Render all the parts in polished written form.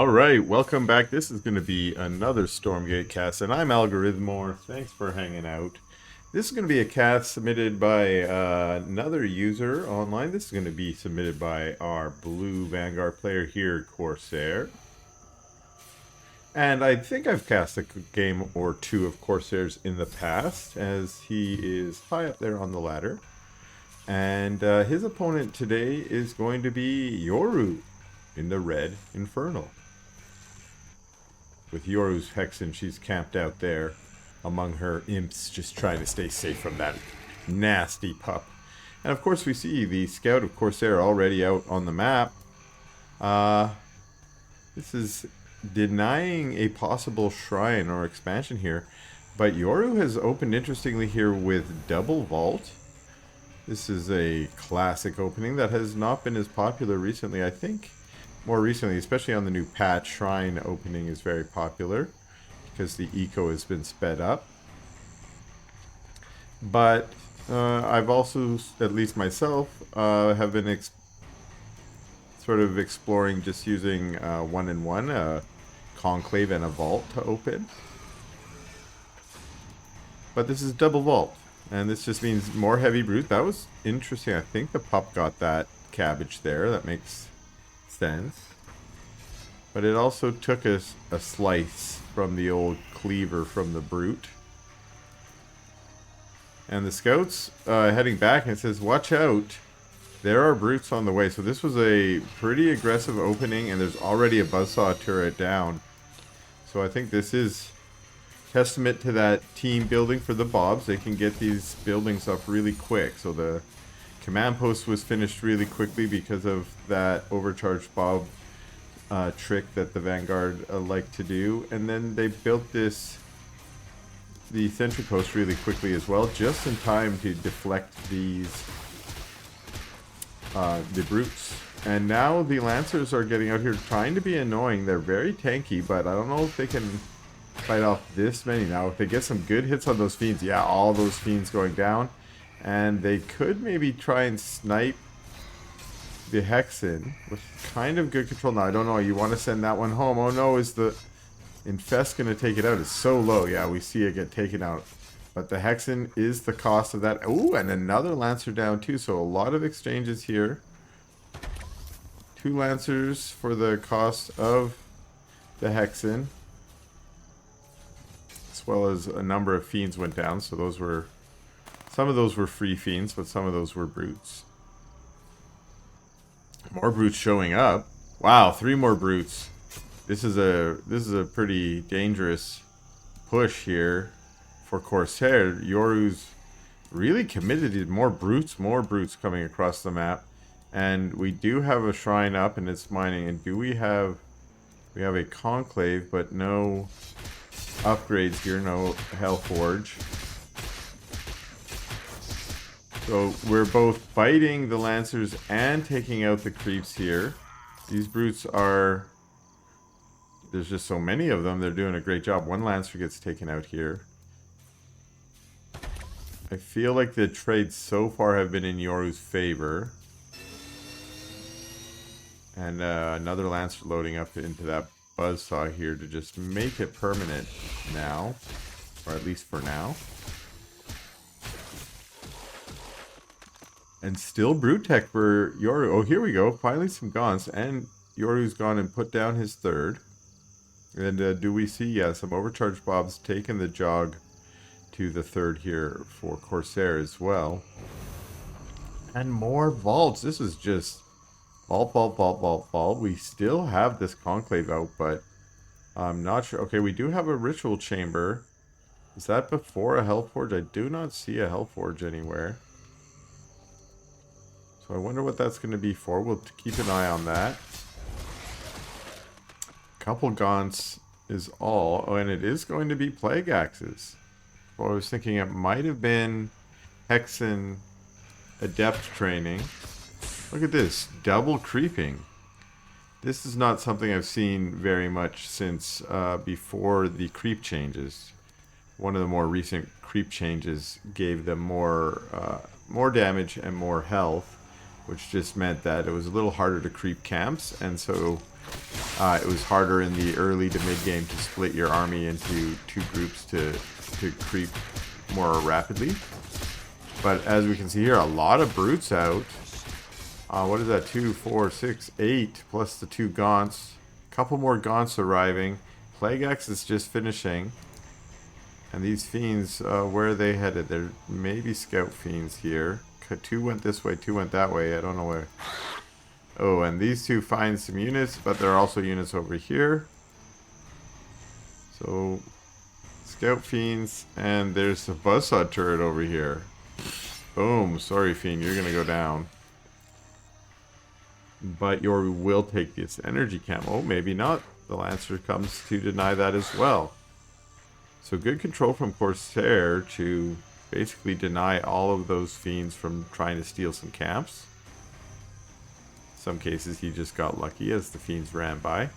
Alright, welcome back. This is going to be another Stormgate cast, and I'm Algorithmore. Thanks for hanging out. This is going to be a cast submitted by another user online. This is going to be submitted by our blue Vanguard player here, Corsair. And I think I've cast a game or two of Corsairs in the past, as he is high up there on the ladder. And his opponent today is going to be Yoru in the red Infernal. With Yoru's Hexen, she's camped out there among her imps, just trying to stay safe from that nasty pup. And of course we see the scout of Corsair already out on the map. This is denying a possible shrine or expansion here. But Yoru has opened interestingly here with double vault. This is a classic opening that has not been as popular recently. I think more recently, especially on the new patch, shrine opening is very popular because the eco has been sped up. But I've also, at least myself, have been sort of exploring just using one-in-one, a conclave and a vault to open. But this is double vault, and this just means more heavy brute. That was interesting. I think the pup got that cabbage there. That makes sense. But it also took us a slice from the old cleaver from the brute. And the scouts heading back, and it says, watch out, there are brutes on the way. So this was a pretty aggressive opening, and there's already a buzzsaw turret down. So I think this is testament to that team building for the Bobs. They can get these buildings up really quick. So the command post was finished really quickly because of that overcharged Bob trick that the Vanguard like to do. And then they built the sentry post really quickly as well, just in time to deflect the brutes. And now the Lancers are getting out here trying to be annoying. They're very tanky, but I don't know if they can fight off this many. Now if they get some good hits on those fiends, yeah, all those fiends going down. And they could maybe try and snipe the Hexen with kind of good control. Now, I don't know. You want to send that one home. Oh, no. Is the Infest going to take it out? It's so low. Yeah, we see it get taken out. But the Hexen is the cost of that. Ooh, and another Lancer down, too. So a lot of exchanges here. 2 Lancers for the cost of the Hexen. As well as a number of Fiends went down. So those were... Some of those were free Fiends, but some of those were brutes. More brutes showing up. Wow, 3 more brutes. This is a pretty dangerous push here for Corsair. Yoru's really committed to more brutes coming across the map. And we do have a shrine up and it's mining. And do we have a conclave, but no upgrades here, no Hellforge. So we're both fighting the Lancers and taking out the creeps here. These brutes are... There's just so many of them. They're doing a great job. 1 Lancer gets taken out here. I feel like the trades so far have been in Yoru's favor. And another Lancer loading up into that buzzsaw here to just make it permanent now. Or at least for now. And still brute tech for Yoru. Oh, here we go. Finally some Gaunts. And Yoru's gone and put down his 3rd. And do we see, yeah, some overcharged Bobs taking the jog to the 3rd here for Corsair as well. And more vaults. This is just vault, vault, vault, vault, vault. We still have this conclave out, but I'm not sure. Okay, we do have a ritual chamber. Is that before a Hellforge? I do not see a Hellforge anywhere. So I wonder what that's going to be for. We'll keep an eye on that. Couple Gaunts is all. Oh, and it is going to be Plague Axes. Well, I was thinking it might have been Hexen Adept training. Look at this. Double creeping. This is not something I've seen very much since before the creep changes. One of the more recent creep changes gave them more damage and more health, which just meant that it was a little harder to creep camps, and so It was harder in the early to mid game to split your army into 2 groups to creep more rapidly. But as we can see here, a lot of brutes out. What is that? 2, 4, 6, 8 plus the 2 gaunts. A couple more gaunts arriving. Plague X is just finishing. And these fiends, where are they headed? There may be scout fiends here. 2 went this way, 2 went that way. I don't know where. Oh, and these 2 find some units, but there are also units over here. So, scout fiends, and there's a buzzsaw turret over here. Boom. Sorry, fiend, you're gonna go down. But Yoru will take this energy camo. Maybe not. The Lancer comes to deny that as well. So good control from Corsair to basically deny all of those fiends from trying to steal some camps. In some cases he just got lucky as the fiends ran by.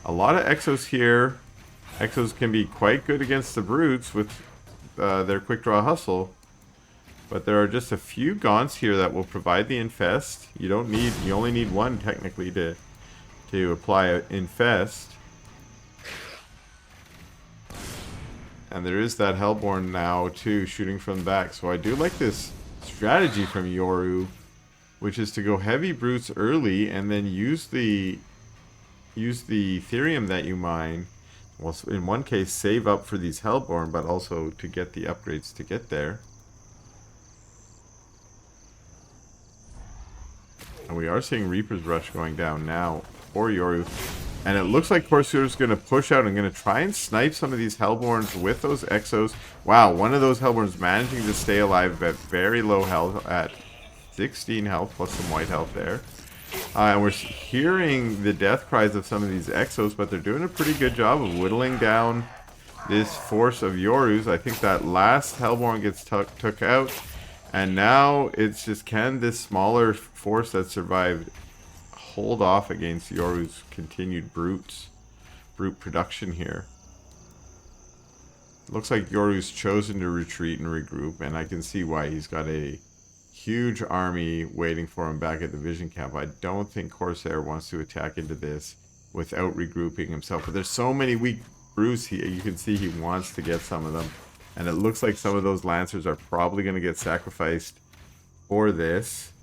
A lot of Exos here. Exos can be quite good against the brutes with their quick draw hustle. But there are just a few gaunts here that will provide the infest. You only need 1 technically to apply an infest. And there is that Hellborn now too, shooting from the back. So I do like this strategy from Yoru, which is to go heavy brutes early and then use the Ethereum that you mine. Well, in one case save up for these Hellborn, but also to get the upgrades to get there. And we are seeing Reaper's Rush going down now for Yoru. And it looks like Corsair is going to push out and going to try and snipe some of these Hellborns with those Exos. Wow, one of those Hellborns managing to stay alive at very low health, at 16 health plus some white health there. And we're hearing the death cries of some of these Exos, but they're doing a pretty good job of whittling down this force of Yoru's. I think that last Hellborn gets took out. And now it's just, can this smaller force that survived hold off against Yoru's continued brute production here? Looks like Yoru's chosen to retreat and regroup, and I can see why. He's got a huge army waiting for him back at the vision camp. I don't think Corsair wants to attack into this without regrouping himself. But there's so many weak brutes, you can see he wants to get some of them. And it looks like some of those Lancers are probably going to get sacrificed for this.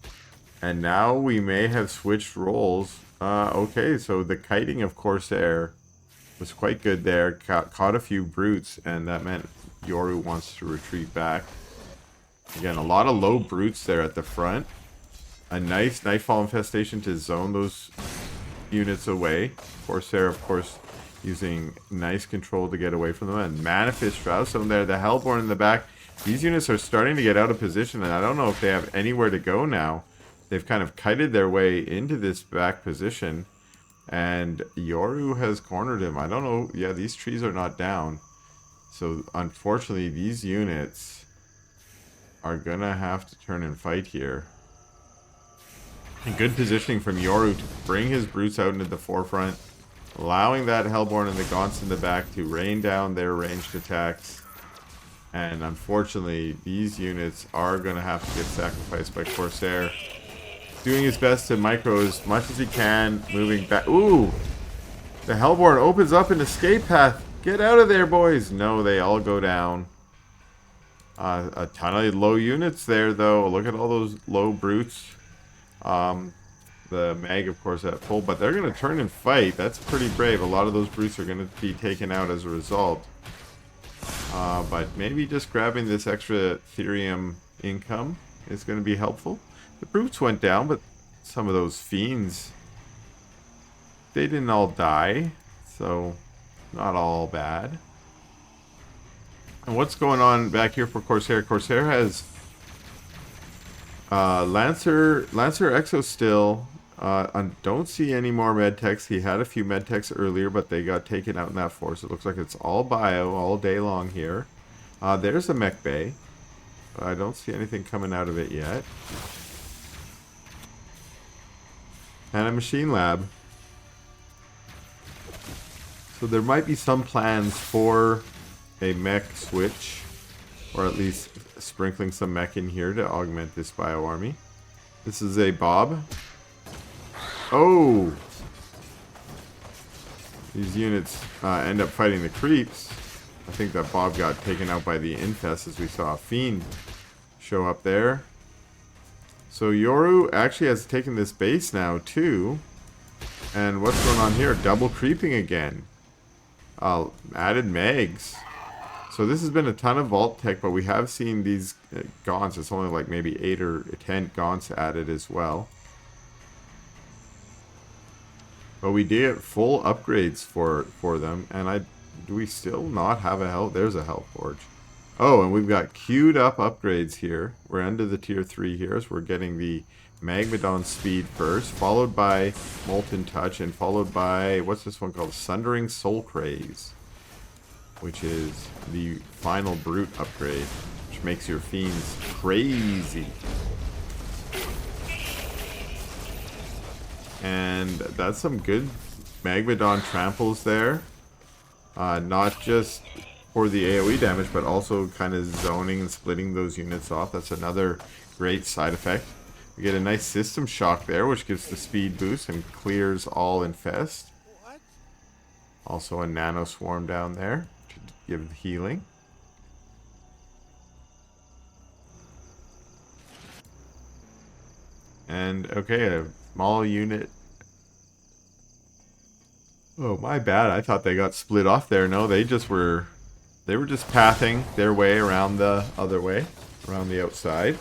And now we may have switched roles. Okay, so the kiting of Corsair was quite good there. Caught a few brutes, and that meant Yoru wants to retreat back. Again, a lot of low brutes there at the front. A nice Nightfall Infestation to zone those units away. Corsair, of course, using nice control to get away from them. And Manifest Strauss on there. The Hellborn in the back. These units are starting to get out of position, and I don't know if they have anywhere to go now. They've kind of kited their way into this back position, and Yoru has cornered him. I don't know. Yeah, these trees are not down. So, unfortunately, these units are going to have to turn and fight here. And good positioning from Yoru to bring his brutes out into the forefront, allowing that Hellborn and the Gaunts in the back to rain down their ranged attacks. And unfortunately, these units are going to have to get sacrificed by Corsair. Doing his best to micro as much as he can, moving back. Ooh! The Hellborn opens up an escape path. Get out of there, boys! No, they all go down. A ton of low units there, though. Look at all those low brutes. The mag, of course, at full, but they're going to turn and fight. That's pretty brave. A lot of those brutes are going to be taken out as a result. But maybe just grabbing this extra Ethereum income is going to be helpful. The brutes went down, but some of those fiends, they didn't all die, so not all bad. And what's going on back here for Corsair? Corsair has Lancer Exo still. I don't see any more medtechs. He had a few medtechs earlier, but they got taken out in that force. It looks like it's all bio all day long here. There's a mech bay, but I don't see anything coming out of it yet. And a machine lab. So there might be some plans for a mech switch, or at least sprinkling some mech in here to augment this bio army. This is a Bob. Oh! These units end up fighting the creeps. I think that Bob got taken out by the infest as we saw a fiend show up there. So Yoru actually has taken this base now too. And what's going on here? Double creeping again. Added mags. So this has been a ton of vault tech, but we have seen these gaunts. It's only like maybe 8 or 10 gaunts added as well. But we did get full upgrades for them. And do we still not have a hell? There's a hell forge. Oh, and we've got queued up upgrades here. We're under the tier 3 here, so we're getting the Magmadon speed first, followed by Molten Touch, and followed by, what's this one called? Sundering Soul Craze, which is the final brute upgrade, which makes your fiends crazy. And that's some good Magmadon tramples there. Not just for the AoE damage, but also kind of zoning and splitting those units off. That's another great side effect. We get a nice system shock there, which gives the speed boost and clears all infest. Also a nano swarm down there to give healing. And okay, a small unit. Oh, my bad. I thought they got split off there. No, they were just pathing their way around the other way, around the outside.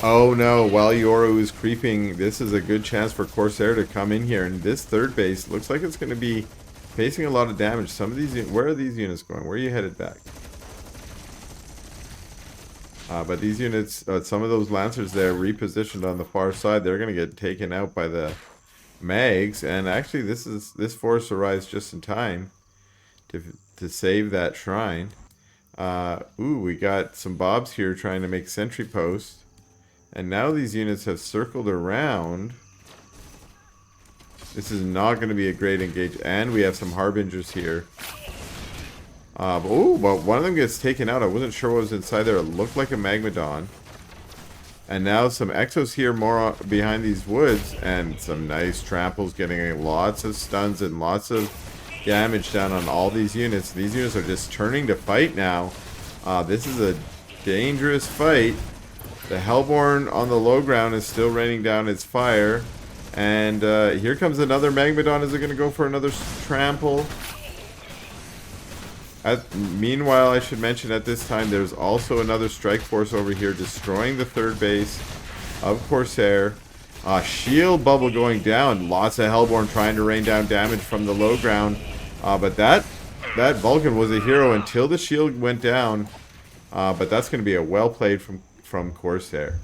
Oh no, while Yoru is creeping, this is a good chance for Corsair to come in here. And this third base looks like it's going to be facing a lot of damage. Some of these, where are these units going? Where are you headed back? But these units, some of those Lancers there repositioned on the far side, they're going to get taken out by the Mags. And actually, this force arrives just in time to save that shrine. Ooh, we got some Bobs here trying to make sentry posts. And now these units have circled around. This is not going to be a great engage. And we have some Harbingers here. Oh, but one of them gets taken out. I wasn't sure what was inside there. It looked like a Magmadon. And now some Exos here more behind these woods. And some nice tramples getting lots of stuns and lots of damage down on all these units. These units are just turning to fight now. This is a dangerous fight. The Hellborn on the low ground is still raining down its fire. And here comes another Magmadon. Is it going to go for another trample? Meanwhile, I should mention at this time, there's also another strike force over here destroying the third base of Corsair. Shield bubble going down. Lots of Hellborn trying to rain down damage from the low ground. But that Vulcan was a hero until the shield went down. But that's going to be a well played from Corsair.